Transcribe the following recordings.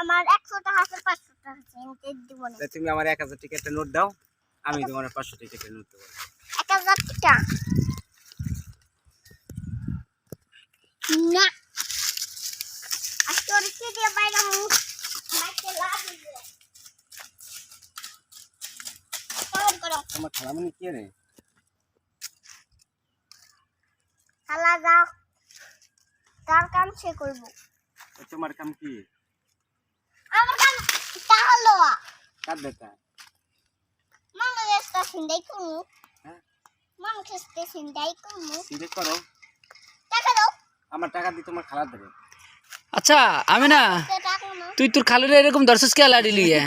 আমার 100 টাকা আছে 500 টাকা আছে এমতে দিব না। তুমি আমার 1000 টাকা নোট দাও, আমি তোমার 500 টাকা নোট দেব। 1000 টাকা না আজকে কি দিয়ে বাইরে মুখ বাইতে লাগবে। করো তোমার খালামণি কি রে? খালা যাও, তার কাম সে করব। তোমার কাম কি? আমার কাম তাহলো কার দেখা? মানুষের স্টেশন দেই করব। হ্যাঁ মানুষের স্টেশন দেই করব। সিধে করো, টাকা দাও। আমার টাকা দিয়ে তোমার খালা দেবে। আচ্ছা আমি না, তুই তোর খালুরে এরকম দর্শক কে লাড়ি লিয়ে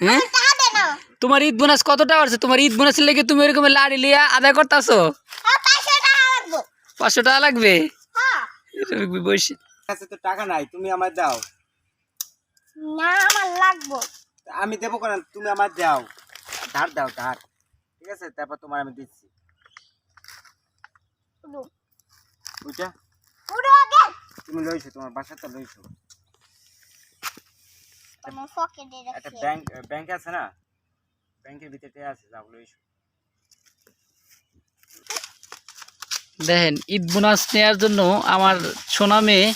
হ্যাঁ? টাকা দে না। তোমার ঈদ বোনাস কত টাকা আছে? তোমার ঈদ বোনাসের লেগে তুমি এরকম লাড়ি লিয়া আদায় করতেছো? 500 টাকা লাগবে। 500 টাকা লাগবে? হ্যাঁ বসে কাছে তো টাকা নাই, তুমি আমার দাও। না আমার লাগবে। আমি দেবো কেন? তুমি আমার দাও, ধার দাও ধার, ঠিক আছে? তারপর তোমার আমি দিচ্ছি। বুঝা? পুরো আগে তুমি লইছো, তোমার বাসাটা লইছো। আমার পকেটে একটা রাখছি। ব্যাংক আছে না, ব্যাংকের ভিতরে আছে, যাও লইছো। দেখেন ঈদ বোনাস নেওয়ার জন্য আমার সোনা মেয়ে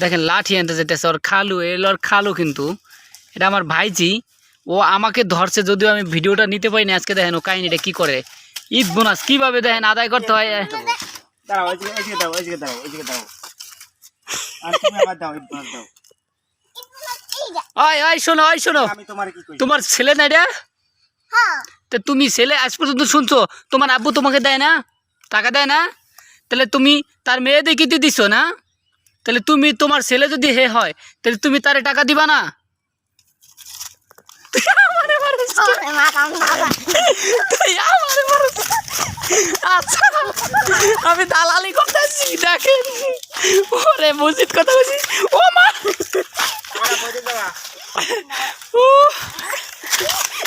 দেখেন লাঠি আনতে যেতেছে। ওর খালু, ওর খালু কিন্তু এটা আমার ভাইজি, ও আমাকে ধরছে, যদিও আমি ভিডিওটা নিতে পারিনি আজকে। দেখেন ও কাহিনিটা কি করে, ঈদ বোনাস কিভাবে দেখেন আদায় করতে হয়। দাঁড়াও, এদিকে দাও, এদিকে দাও, এদিকে দাও। আর তুমি আমার দাও, ঈদ বোনাস দাও। ওই ওই শোনো, ওই শোনো, আমি তোমার কি কই? তোমার ছেলে না এটা? হ্যাঁ তা তুমি ছেলে আজ পর্যন্ত শুনছো তোমার আব্বু তোমাকে দেয় না, টাকা দেয় না? তাহলে তুমি তার মেয়েদের কি দিছো না? তাহলে তুমি তোমার ছেলে যদি হে হয় তাহলে তুমি তারে টাকা দিবা না? আচ্ছা আমি দালালি করতেছি, দেখেন ওরে মসজিদ কথা বলছি। ও মা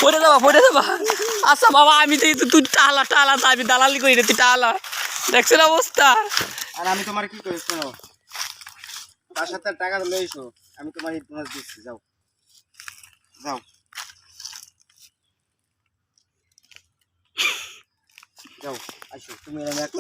পড়ে যাবা, পড়ে যাবা। আচ্ছা বাবা আমি তো তুই টালা টালা, আমি দালালি করি রে, তুই টালা। দেখছেন অবস্থা? আর আমি তোমার কি করি শোনো, বাসাতে টাকা লইছো, আমি তোমার ঈদ বোনাস দিচ্ছি, যাও যাও যাও। আসো তুমি এরকম একটা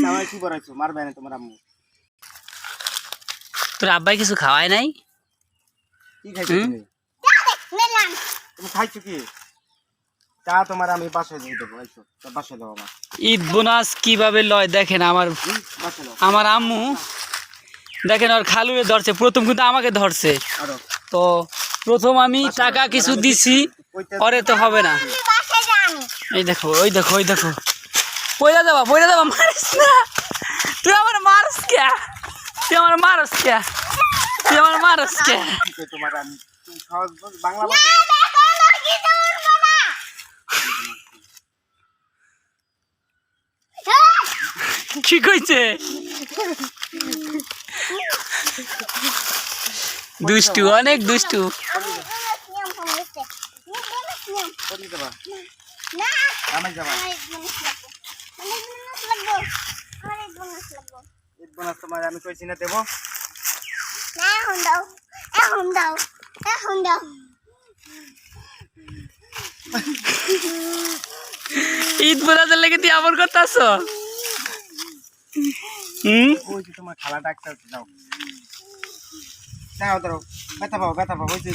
সবাই কি করাইছো? মারবে না তোমার আম্মু? তোর আব্বাই কিছু খাওয়ায় নাই? কি খাইছো তুমি? তুমি খাইছো কি? চা তোমার আমি বাসায় দিয়ে দেবো, আইসো বাসায় দাও আমার। ঈদ বোনাস কিভাবে লয় দেখেন আমার বাসায় দাও। আমার আম্মু দেখেন ওর খালুরে ধরছে, প্রথম কিন্তু আমাকে ধরছে। আরো তো প্রথম আমি টাকা কিছু দিছি, পরে তো হবে না। এই দেখো, ওই দেখো, ওই দেখো, পয়লা যাবা, পয়লা যাবা, মারিস না। তুই আমার মারস কে? তুই আমার মারস কে? তুই আমার মারস কে? কি কই তোমার? আমি তুমি সহজ বাংলা বলো। কি কইছে? দুষ্টু, অনেক দুষ্টু। কোথায় যাবা? আমার যাবা। ঈদ বোনাস তোমার আমি কইছি না দেবো? ঈদ বোনাসের লেগে তুই আমল করতেছ? ওই যে তোমার খালা ডাক্তার, যাও দাঁড়াও দাঁড়াও, ব্যথা পাও, ব্যথা পাও, ওই যে